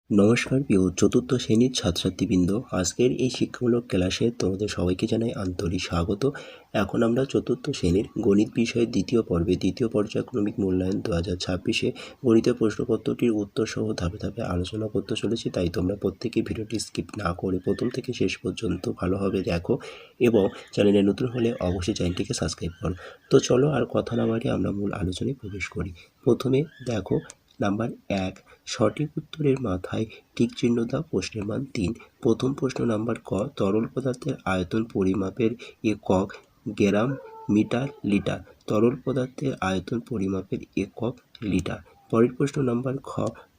নমস্কার প্রিয় চতুর্থ শ্রেণীর ছাত্রছাত্রীবৃন্দ, আজকের এই শিক্ষামূলক ক্লাসে তোমাদের সবাইকে জানাই আন্তরিক স্বাগত। এখন আমরা চতুর্থ শ্রেণীর গণিত বিষয়ের দ্বিতীয় পর্যায়ক্রমিক মূল্যায়ন 2026-এ গণিতের প্রশ্নপত্রটির উত্তর সহ ধাপে ধাপে আলোচনা করতে চলেছি। তাই তোমরা প্রত্যেকে ভিডিওটি স্কিপ না করে প্রথম থেকে শেষ পর্যন্ত ভালোভাবে দেখো এবং চ্যানেলে নতুন হলে অবশ্যই চ্যানেলটিকে সাবস্ক্রাইব করো। তো চলো আর কথা না বাড়িয়ে আমরা মূল আলোচনায় প্রবেশ করি। প্রথমে দেখো নাম্বার 1, সঠিক উত্তরের মাথায় টিক চিহ্ন দাও। প্রশ্নের মান 3। প্রথম প্রশ্ন নাম্বার ক, তরল পদার্থের আয়তন পরিমাপের একক গ্রাম, মিটার, লিটার। তরল পদার্থের আয়তন পরিমাপের একক লিটার। পরের প্রশ্ন নাম্বার খ,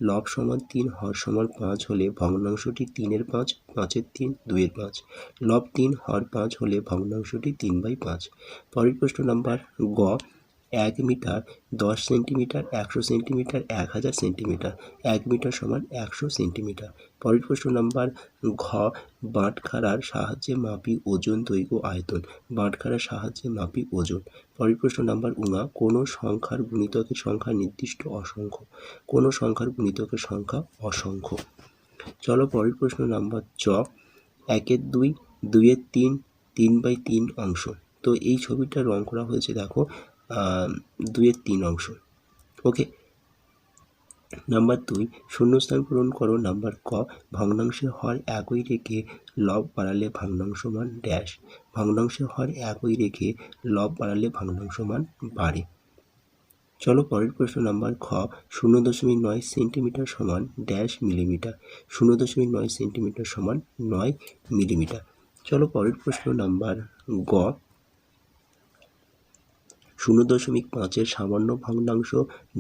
লব সমান 3 হর সমান 5 হলে ভগ্নাংশটি 3/5, 5/3, 2/5। লব 3 হর 5 হলে ভগ্নাংশটি 3/5। পরের প্রশ্ন নাম্বার গ, 1 metre 10 centimetre, 100 centimetre, 1000 centimetre. 1 metre সমান 100 সেন্টিমিটার। পরের প্রশ্ন নাম্বার ঘ, বাটখারার সাহায্যে মাপি ওজন, দৈর্ঘ্য, আয়তন। বাটখারার সাহায্যে মাপি ওজন। পরের প্রশ্ন নাম্বার উঙা, কোনো সংখ্যার গুণিতকের সংখ্যা নির্দিষ্ট অসংখ্য। কোনো সংখ্যার গুণিতকের সংখ্যা অসংখ্য। চলো পরের প্রশ্ন নাম্বার চ, 1/2, 2/3, 3/3 অংশ। তো এই ছবিটা রং করা হয়েছে দেখো 2/3 অংশ। ওকে। নাম্বার 2, শূন্যস্থান পূরণ করো। নাম্বার ক, ভগ্নাংশের হর একই রেখে লব বাড়ালে ভগ্নাংশ মান ড্যাশ। ভগ্নাংশের হর একই রেখে লব বাড়ালে ভগ্নাংশ মান বাড়ে। চলো পরের প্রশ্ন নাম্বার খ, 0.9 সেন্টিমিটার সমান ড্যাশ মিলিমিটার। 0.9 সেন্টিমিটার সমান 9 মিলিমিটার। চলো পরের প্রশ্ন নাম্বার গ, 0.5-এর সামান্য ভগ্নাংশ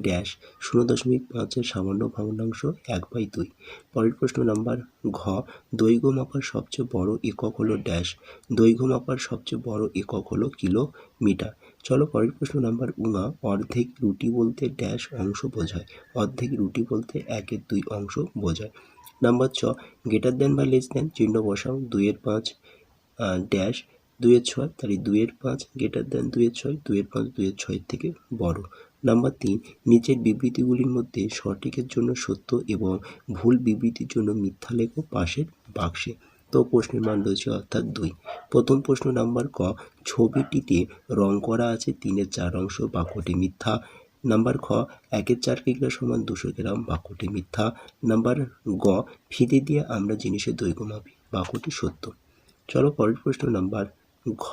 ড্যাশ। 0.5-এর সামান্য ভগ্নাংশ 1/2। পরের প্রশ্ন নাম্বার ঘ, দৈর্ঘ্য মাপার সবচেয়ে বড় একক হলো ড্যাশ। দৈর্ঘ্য মাপার সবচেয়ে বড় একক হলো কিলোমিটার। চলো পরের প্রশ্ন নাম্বার উঙা, অর্ধেক রুটি বলতে ড্যাশ অংশ বোঝায়। অর্ধেক রুটি বলতে 1/2 অংশ বোঝায়। নাম্বার চ, গ্রেটার দেন বা লেস দেন চিহ্ন বসাও। 2/5 ড্যাশ 2/6, তাহলে 2/5 গ্রেটার দেন 2/6, 2/5 2/6 থেকে বড়। নাম্বার 3, নিচের বিবৃতিগুলির মধ্যে সঠিকের জন্য সত্য এবং ভুল বিবৃতির জন্য মিথ্যা লেখো পাশের বাক্সে। তো প্রশ্নের মান রয়েছে অর্থাৎ 2। প্রথম প্রশ্ন নাম্বার ক, ছবিটিতে রং করা আছে 3/4 অংশ, বাক্যটি মিথ্যা। নাম্বার খ, 1/4 কিগ্রা সমান 200 গ্রাম, বাক্যটি মিথ্যা। নাম্বার গ, ফিতে দিয়ে আমরা জিনিসের দৈর্ঘ্য মাপি, বাক্যটি সত্য। চলো পরের প্রশ্ন নাম্বার ঘ,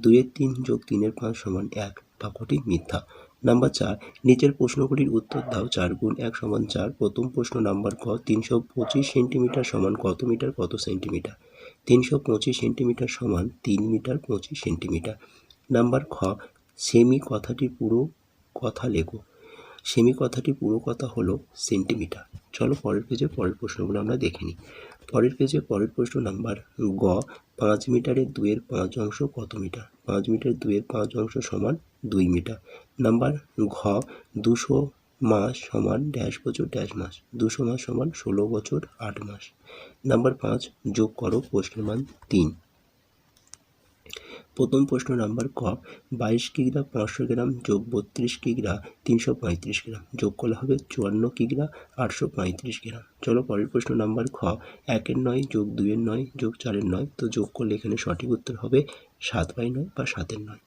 2/3 যোগ 3/5 সমান 1, বাক্যটি মিথ্যা। নাম্বার 4, নিচের প্রশ্নগুলির উত্তর দাও। 4 গুণ 1 সমান 4। প্রথম প্রশ্ন নাম্বার ক, 325 সেন্টিমিটার সমান কত মিটার কত সেন্টিমিটার। 325 সেন্টিমিটার সমান 3 মিটার 25 সেন্টিমিটার। নাম্বার খ, সেমি কথাটির পুরো কথা লেখো। সেমি কথাটির পুরো কথা হলো সেন্টিমিটার। চলো পরের পেজে পরের প্রশ্নগুলো আমরা দেখে নিই। পরের পেজে পরের প্রশ্ন নাম্বার গ, 5 মিটারে 2/5 অংশ কত মিটার। 5 মিটারে 2/5 অংশ সমান 2 মিটার। নাম্বার ঘ, 200 মাস সমান ড্যাশ বছর ড্যাশ মাস। 200 মাস সমান 16 বছর 8 মাস। নাম্বার 5, যোগ করো। প্রশ্নের মান 3। প্রথম প্রশ্ন নাম্বার ক, 22 কিগ্রা 500 গ্রাম যোগ 32 কিগ্রা 335 গ্রাম যোগ করলে হবে 54 কিগ্রা 835 গ্রাম। চলো পরের প্রশ্ন নাম্বার খ, 1/9 যোগ 2/9 যোগ 4/9। তো যোগ করলে এখানে সঠিক উত্তর হবে 7/9 বা 7/9।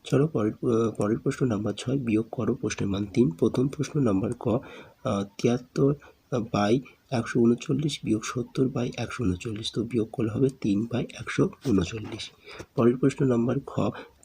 চলো পরের প্রশ্ন নাম্বার 6, বিয়োগ করো। প্রশ্নের মান 3। প্রথম প্রশ্ন নাম্বার ক, 73/139 বিয়োগ 70/139। তো বিয়োগ করলে হবে 3/139। পরের প্রশ্ন নাম্বার খ,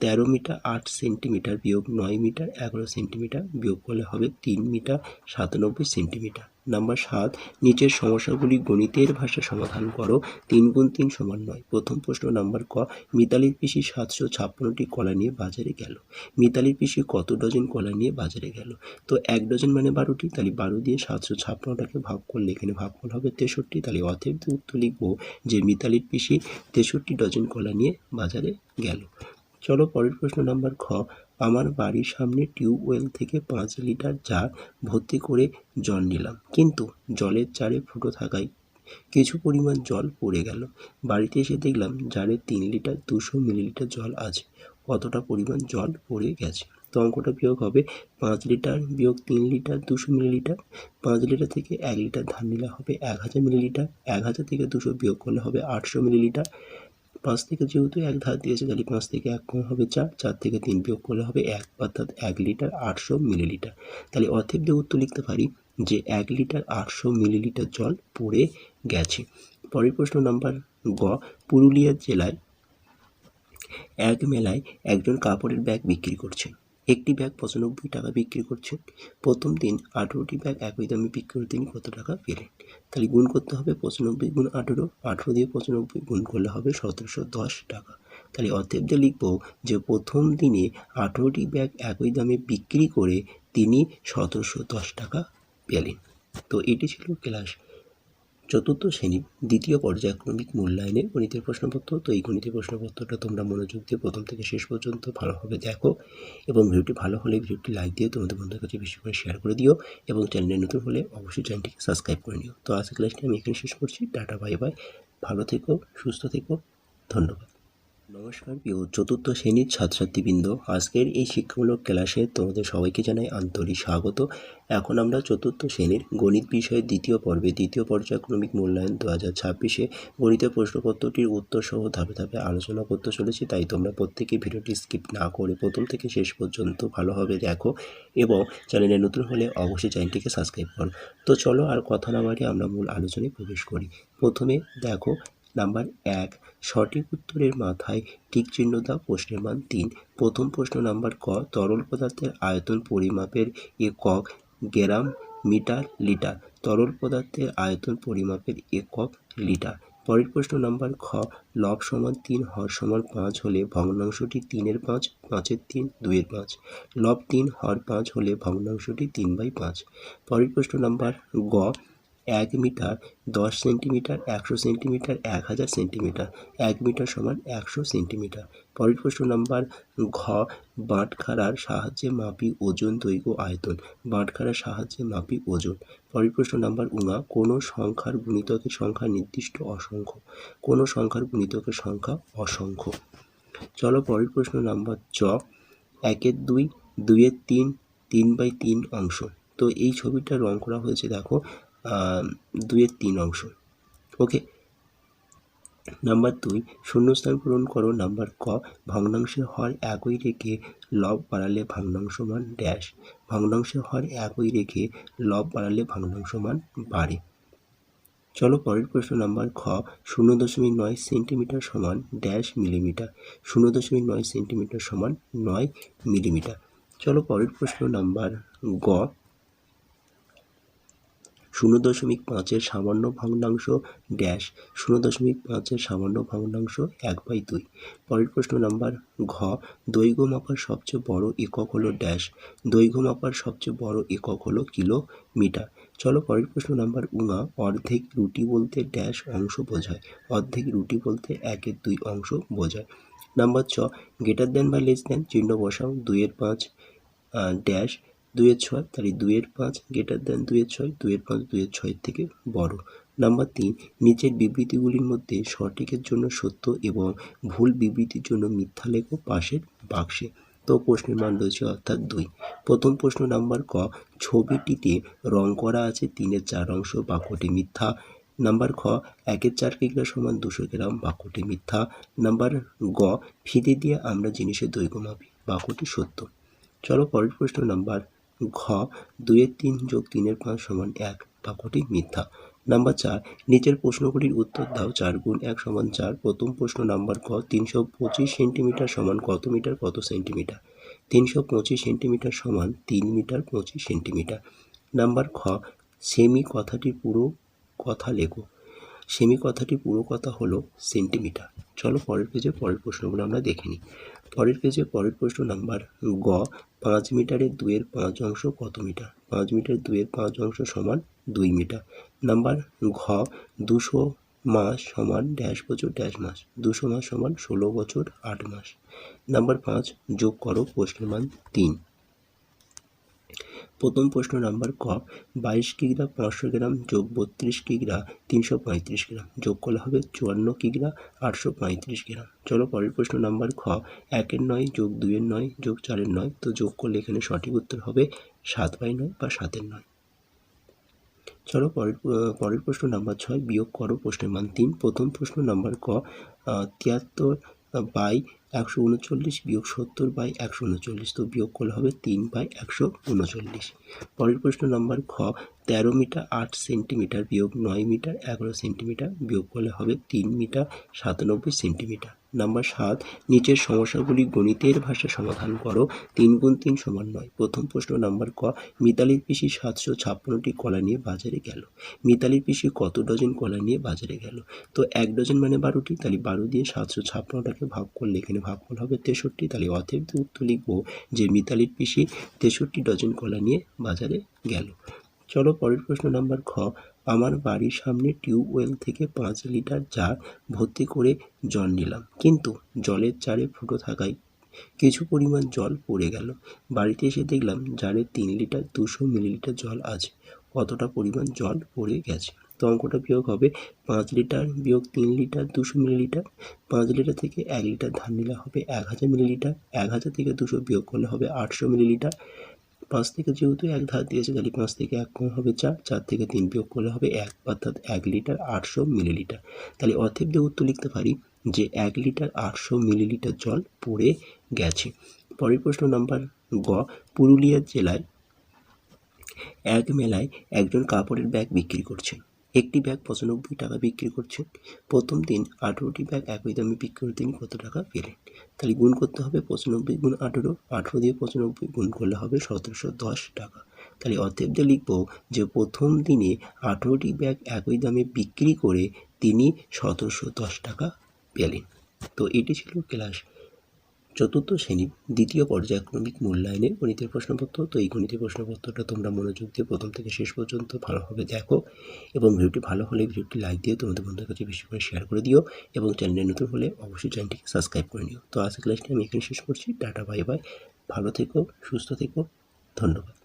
13 মিটার 8 সেন্টিমিটার বিয়োগ 9 মিটার 11 সেন্টিমিটার বিয়োগ করলে হবে 3 মিটার 97 সেন্টিমিটার। নাম্বার 7, নিচের সমস্যাগুলি গণিতের ভাষায় সমাধান করো। 3 গুণ 3 সমান 9। প্রথম প্রশ্ন নাম্বার ক, মিতালির পিসি 756টি কলা নিয়ে বাজারে গেল। মিতালির পিসি কত ডজন কলা নিয়ে বাজারে গেল। তো 1 ডজন মানে 12টি, তাহলে 12 দিয়ে 756টাকে ভাগ করলে এখানে ভাগফল হবে 63। তাহলে অতএব উত্তর লিখব যে মিতালির পিসি 63 ডজন কলা নিয়ে বাজারে গেল। চলো পরের প্রশ্ন নাম্বার খ, আমার বাড়ির সামনে টিউবওয়েল থেকে 5 লিটার জার ভর্তি করে জল নিলাম, কিন্তু জলের জারে ফুটো থাকায় কিছু পরিমাণ জল পড়ে গেল। বাড়িতে এসে দেখলাম জারে 3 লিটার 200 মিলিলিটার জল আছে। কতটা পরিমাণ জল পড়ে গেছে। তো অঙ্কটা বিয়োগ হবে 5 লিটার বিয়োগ 3 লিটার 200 মিলিলিটার। 5 লিটার থেকে 1 লিটার ধার নিলে হবে 1000 মিলিলিটার। 1000 থেকে 200 বিয়োগ করলে হবে 800 মিলিলিটার। 5 থেকে যেহেতু 1 ধার দিয়েছে তাহলে 5 থেকে 1 কম হবে 4, 4 থেকে 3 বিয়োগ করলে হবে 1, অর্থাৎ 1 লিটার 800 মিলিলিটার। তাহলে অতএব দিয়ে উত্তর লিখতে পারি যে 1 লিটার 800 মিলিলিটার জল পড়ে গেছে। পরের প্রশ্ন নাম্বার গ, পুরুলিয়া জেলায় এক মেলায় একজন কাপড়ের ব্যাগ বিক্রি করছেন। একটি ব্যাগ 95 টাকা বিক্রি করছেন। প্রথম দিন 18টি ব্যাগ একই দামে বিক্রি করে তিনি কত টাকা পেলেন? তাহলে গুণ করতে হবে 95 গুণ 18, 18 দিয়ে 95 গুণ করলে হবে 1710 টাকা। তাহলে অতএব দিয়ে লিখব যে প্রথম দিনে 18টি ব্যাগ একই দামে বিক্রি করে তিনি 1710 টাকা পেলেন। তো এটি ছিল ক্লাস চতুর্থ শ্রেণীর দ্বিতীয় পর্যায়ক্রমিক মূল্যায়নের গণিতের প্রশ্নপত্র। তো এই গণিতের প্রশ্নপত্রটা তোমরা মনোযোগ দিয়ে প্রথম থেকে শেষ পর্যন্ত ভালোভাবে দেখো এবং ভিডিওটি ভালো হলে ভিডিওটি লাইক দিয়ে তোমাদের বন্ধুদের কাছে বেশি করে শেয়ার করে দিও এবং চ্যানেলে নতুন হলে অবশ্যই চ্যানেলটিকে সাবস্ক্রাইব করে নিও। তো আজকের ক্লাসটি আমি এখানে শেষ করছি। টাটা, বাই বাই, ভালো থেকো, সুস্থ থেকো, ধন্যবাদ। নমস্কার প্রিয় চতুর্থ শ্রেণীর ছাত্রছাত্রীবৃন্দ, আজকের এই শিক্ষামূলক ক্লাসে তোমাদের সবাইকে জানাই আন্তরিক স্বাগত। এখন আমরা চতুর্থ শ্রেণীর গণিত বিষয়ের দ্বিতীয় পর্বে দ্বিতীয় পর্যায়ক্রমিক মূল্যায়ন 2026 গণিতের প্রশ্নপত্রটির উত্তর সহ ধাপে ধাপে আলোচনা করতে চলেছি। তাই তোমরা প্রত্যেকে ভিডিওটি স্কিপ না করে প্রথম থেকে শেষ পর্যন্ত ভালোভাবে দেখো এবং চ্যানেলে নতুন হলে অবশ্যই চ্যানেলটিকে সাবস্ক্রাইব করো। তো চলো আর কথা না বাড়িয়ে আমরা মূল আলোচনায় প্রবেশ করি। প্রথমে দেখো নাম্বার 1, সঠিক উত্তরের মাথায় টিক চিহ্ন দাও, প্রশ্নের মান 3। প্রথম প্রশ্ন নাম্বার ক, তরল পদার্থের আয়তন পরিমাপের একক গ্রাম, মিটার, লিটার। তরল পদার্থের আয়তন পরিমাপের একক লিটার। পরের প্রশ্ন নাম্বার খ, লব সমান 3 হর সমান 5 হলে ভগ্নাংশটি 3/5, 5/3, 2/5। লব 3 হর 5 হলে ভগ্নাংশটি 3/5। পরের প্রশ্ন নাম্বার গ, 1 metre 10 centimetre, 100 centimetre, 1000 centimetre. 1 metre সমান 100 সেন্টিমিটার। পরের প্রশ্ন নাম্বার ঘ, বাটখারার সাহায্যে মাপি ওজন, দৈর্ঘ্য, আয়তন। বাটখারার সাহায্যে মাপি ওজন। পরের প্রশ্ন নাম্বার উঙা, কোনো সংখ্যার গুণিতকের সংখ্যা নির্দিষ্ট অসংখ্য। কোনো সংখ্যার গুণিতকের সংখ্যা অসংখ্য। চলো পরের প্রশ্ন নাম্বার চ, 1/2, 2/3, 3/3 অংশ। তো এই ছবিটা রং করা হয়েছে দেখো 2/3 অংশ। ওকে। নাম্বার 2, শূন্যস্থান পূরণ করো। নাম্বার ক, ভগ্নাংশের হর একই রেখে লব বাড়ালে ভগ্নাংশ মান ড্যাশ। ভগ্নাংশের হর একই রেখে লব বাড়ালে ভগ্নাংশ মান বাড়ে। চলো পরের প্রশ্ন নাম্বার খ, 0.9 সেন্টিমিটার সমান ড্যাশ মিলিমিটার। 0.9 সেন্টিমিটার সমান 9 মিলিমিটার। চলো পরের প্রশ্ন নাম্বার গ, 0.5 সামান্য ভগ্নাংশ ড্যাশ। 0.5 সামান্য ভগ্নাংশ 1/2। পরের প্রশ্ন নাম্বার ঘ, দৈর্ঘ্য মাপার সবচেয়ে বড় একক হলো ড্যাশ। দৈর্ঘ্য মাপার সবচেয়ে বড় একক হলো কিলোমিটার। চলো পরের প্রশ্ন নাম্বার উঙা, অর্ধেক রুটি বলতে ড্যাশ অংশ বোঝায়। অর্ধেক রুটি বলতে 1/2 অংশ বোঝায়। নাম্বার চ, গ্রেটার দেন বা লেস দেন চিহ্ন বসাও। 2/5 ড্যাশ 2/6, তাহলে 2/5 গ্রেটার দেন 2/6, 2/5 2/6 থেকে বড়। নাম্বার 3, নিচের বিবৃতিগুলির মধ্যে সঠিকের জন্য সত্য এবং ভুল বিবৃতির জন্য মিথ্যা লেখো পাশের বাক্সে। তো প্রশ্নের মান রয়েছে অর্থাৎ 2। প্রথম প্রশ্ন নাম্বার ক, ছবিটিতে রং করা আছে 3/4 অংশ, বাক্যটি মিথ্যা। নাম্বার খ, 1/4 কিগ্রা সমান 200 গ্রাম, বাক্যটি মিথ্যা। নাম্বার গ, ফিতে দিয়ে আমরা জিনিসের দৈর্ঘ্য মাপি, বাক্যটি সত্য। চলো পরের প্রশ্ন নাম্বার ঘ, 2/3 যোগ 3/5 সমান 1, বাক্যটি মিথ্যা। নাম্বার 4, নিচের প্রশ্নগুলির উত্তর দাও। 4 গুণ 1 সমান 4। প্রথম প্রশ্ন নাম্বার ক, 325 সেন্টিমিটার সমান কত মিটার কত সেন্টিমিটার? 325 সেন্টিমিটার সমান 3 মিটার 25 সেন্টিমিটার। নাম্বার খ, সেমি কথাটির পুরো কথা লেখো। সেমি কথাটির পুরো কথা হলো সেন্টিমিটার। চলো পরের পেজে পরের প্রশ্নগুলো আমরা দেখে নিই। পরের পেজে পরের প্রশ্ন নাম্বার গ, 5 মিটারের 2/5 অংশ কত মিটার? 5 মিটারের 2/5 অংশ সমান 2 মিটার। নাম্বার ঘ, 200 মাস সমান ড্যাশ বছর ড্যাশ মাস। 200 মাস সমান 16 বছর 8 মাস। নাম্বার 5, যোগ করো, প্রশ্নের মান 3। প্রথম প্রশ্ন নাম্বার ক, 22 কিগ্রা 500 গ্রাম যোগ 32 কিগ্রা 335 গ্রাম যোগ করলে হবে 54 কিগ্রা 835 গ্রাম। চলো পরের প্রশ্ন নাম্বার খ, 1-এর 9 যোগ 2-এর 9 যোগ 4-এর 9, তো যোগ করলে এখানে সঠিক উত্তর হবে 7/9 বা 7-এর 9। চলো পরের প্রশ্ন নাম্বার 6, বিয়োগ করো প্রশ্নের মান 3। প্রথম প্রশ্ন নাম্বার ক, 73/139 বিয়োগ 70/139, তো বিয়োগ করলে হবে 3/139। পরের প্রশ্ন নাম্বার খ, 13 মিটার 8 সেন্টিমিটার বিয়োগ 9 মিটার 11 সেন্টিমিটার বিয়োগ করলে হবে 3 মিটার 97 সেন্টিমিটার। নাম্বার 7, নিচের সমস্যাগুলি গণিতের ভাষায় সমাধান করো। 3 × 3 = 9। প্রথম প্রশ্ন নাম্বার ক, মিতালির পিসি 756টি কলা নিয়ে বাজারে গেল। মিতালির পিসি কত ডজন কলা নিয়ে বাজারে গেল? তো 1 ডজন মানে 12টি, তাহলে 12 দিয়ে 756টাকে ভাগ করলে এখানে ভাগফল হবে 63, তাহলে অতএব উত্তর লিখব যে মিতালির পিসি 63 ডজন কলা নিয়ে বাজারে গেল। চলো পরের প্রশ্ন নাম্বার খ, আমার বাড়ির সামনে টিউবওয়েল থেকে 5 লিটার জার ভর্তি করে জল নিলাম, কিন্তু জলের জারে ফুটো থাকায় কিছু পরিমাণ জল পড়ে গেল। বাড়িতে এসে দেখলাম জারে 3 লিটার 200 মিলিলিটার জল আছে, কতটা পরিমাণ জল পড়ে গেছে? তো অঙ্কটা বিয়োগ হবে 5 লিটার বিয়োগ 3 লিটার 200 মিলিলিটার। 5 লিটার থেকে 1 লিটার ধার নিলে হবে 1000 মিলিলিটার। 1000 থেকে 200 বিয়োগ করলে হবে 800 মিলিলিটার। 5 থেকে যেহেতু 1 ধার দিয়েছে, তাহলে 5 থেকে 1 কম হবে 4, 4 থেকে 3 বিয়োগ করলে হবে 1, অর্থাৎ 1 লিটার 800 মিলিলিটার। তাহলে অতএব উত্তর লিখতে পারি যে 1 লিটার 800 মিলিলিটার জল পড়ে গেছে। পরের প্রশ্ন নাম্বার গ, পুরুলিয়া জেলায় এক মেলায় একজন কাপড়ের ব্যাগ বিক্রি করছেন। একটি ব্যাগ 95 টাকা বিক্রি করছেন। প্রথম দিন 18টি ব্যাগ একই দামে বিক্রি করে তিনি কত টাকা পেলেন? তাহলে গুণ করতে হবে 95 গুণ 18, 18 দিয়ে 95 গুণ করলে হবে 1710 টাকা। তাহলে অতএব লিখব যে প্রথম দিনে 18টি ব্যাগ একই দামে বিক্রি করে তিনি 1710 টাকা পেলেন। তো এটি ছিল ক্লাস চতুর্থ শ্রেণীর দ্বিতীয় পর্যায়ক্রমিক মূল্যায়নের গণিতের প্রশ্নপত্র। তো এই গণিতের প্রশ্নপত্রটা তোমরা মনোযোগ দিয়ে প্রথম থেকে শেষ পর্যন্ত ভালোভাবে দেখো, এবং ভিডিওটি ভালো হলে ভিডিওটি লাইক দিয়ে তোমাদের বন্ধুদের কাছে বেশি করে শেয়ার করে দিও, এবং চ্যানেলে নতুন হলে অবশ্যই চ্যানেলটিকে সাবস্ক্রাইব করে নিও। তো আজকের ক্লাসটি আমি এখানে শেষ করছি। টাটা, বাই বাই, ভালো থেকো, সুস্থ থেকো, ধন্যবাদ।